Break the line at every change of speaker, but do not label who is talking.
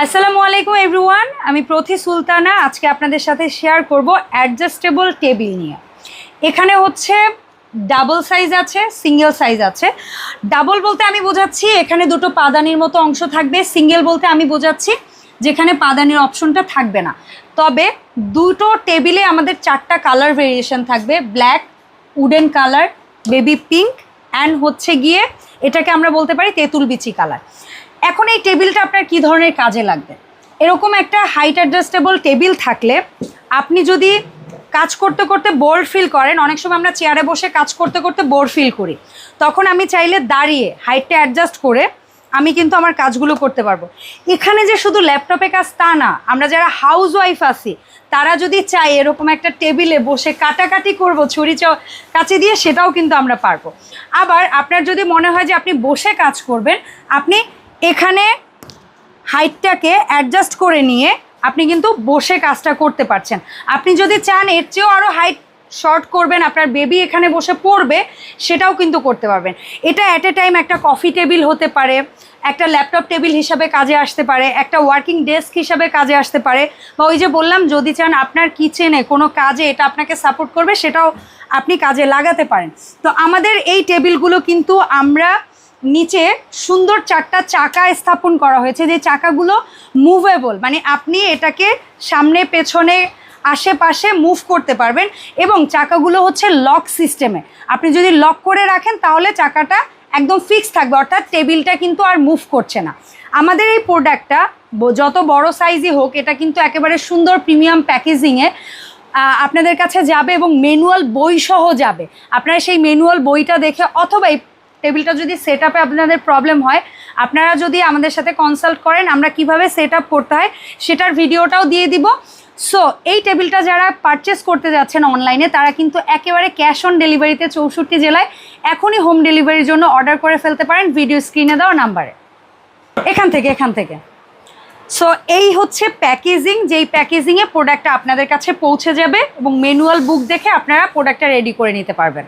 আসসালামু আলাইকুম এভরিওয়ান, আমি প্রথি সুলতানা। আজকে আপনাদের সাথে শেয়ার করব অ্যাডজাস্টেবল টেবিল নিয়ে। এখানে হচ্ছে ডাবল সাইজ আছে, সিঙ্গেল সাইজ আছে। ডাবল বলতে আমি বোঝাচ্ছি এখানে দুটো পাদানির মতো অংশ থাকবে। সিঙ্গেল বলতে আমি বোঝাচ্ছি যেখানে পাদানির অপশনটা থাকবে না। তবে দুটো টেবিলে আমাদের চারটা কালার ভেরিয়েশন থাকবে, black, wooden colour, baby pink and হচ্ছে গিয়ে এটাকে আমরা বলতে পারি তেঁতুল বিচি কালার। এখন এই টেবিলটা আপনার কী ধরনের কাজে লাগবে? এরকম একটা হাইট অ্যাডজাস্টেবল টেবিল থাকলে আপনি যদি কাজ করতে করতে বোর ফিল করেন, অনেক সময় আমরা চেয়ারে বসে কাজ করতে করতে বোর ফিল করি, তখন আমি চাইলে দাঁড়িয়ে হাইটটা অ্যাডজাস্ট করে আমি কিন্তু আমার কাজগুলো করতে পারবো। এখানে যে শুধু ল্যাপটপে কাজ তা না, আমরা যারা হাউস ওয়াইফ আছি তারা যদি চাই এরকম একটা টেবিলে বসে কাটাকাটি করবো ছুরি কাছে দিয়ে, সেটাও কিন্তু আমরা পারবো। আবার আপনার যদি মনে হয় যে আপনি বসে কাজ করবেন, আপনি এখানে হাইটটাকে অ্যাডজাস্ট করে নিয়ে আপনি কিন্তু বসে কাজটা করতে পারছেন। আপনি যদি চান এর চেয়েও আরও হাইট শর্ট করবেন, আপনার বেবি এখানে বসে পড়বে, সেটাও কিন্তু করতে পারবেন। এটা অ্যাট এ টাইম একটা কফি টেবিল হতে পারে, একটা ল্যাপটপ টেবিল হিসাবে কাজে আসতে পারে, একটা ওয়ার্কিং ডেস্ক হিসাবে কাজে আসতে পারে, বা ওই যে বললাম যদি চান আপনার কিচেনে কোনো কাজে এটা আপনাকে সাপোর্ট করবে, সেটাও আপনি কাজে লাগাতে পারেন। তো আমাদের এই টেবিলগুলো কিন্তু আমরা নিচে সুন্দর চারটা চাকা স্থাপন করা হয়েছে, যে চাকাগুলো মুভেবল, মানে আপনি এটাকে সামনে পেছনে আশেপাশে মুভ করতে পারবেন। এবং চাকাগুলো হচ্ছে লক সিস্টেমে, আপনি যদি লক করে রাখেন তাহলে চাকাটা একদম ফিক্স থাকবে, অর্থাৎ টেবিলটা কিন্তু আর মুভ করছে না। আমাদের এই প্রোডাক্টটা যত বড় সাইজই হোক, এটা কিন্তু একেবারে সুন্দর প্রিমিয়াম প্যাকেজিংয়ে আপনাদের কাছে যাবে এবং ম্যানুয়াল বই সহ যাবে। আপনারা সেই ম্যানুয়াল বইটা দেখে, অথবা এই টেবিলটা যদি সেট আপে আপনাদের প্রবলেম হয়, আপনারা যদি আমাদের সাথে কনসাল্ট করেন, আমরা কিভাবে সেট আপ করতে হয় সেটার ভিডিওটাও দিয়ে দিব। সো এই টেবিলটা যারা পারচেস করতে যাচ্ছেন অনলাইনে, তারা কিন্তু একেবারে ক্যাশ অন ডেলিভারিতে 64 জেলায় এখনই হোম ডেলিভারির জন্য অর্ডার করে ফেলতে পারেন ভিডিও স্ক্রিনে দেওয়া নাম্বারে, এখান থেকে। সো এই হচ্ছে প্যাকেজিং, যেই প্যাকেজিংয়ে প্রোডাক্টটা আপনাদের কাছে পৌঁছে যাবে এবং ম্যানুয়াল বুক দেখে আপনারা প্রোডাক্টটা রেডি করে নিতে পারবেন।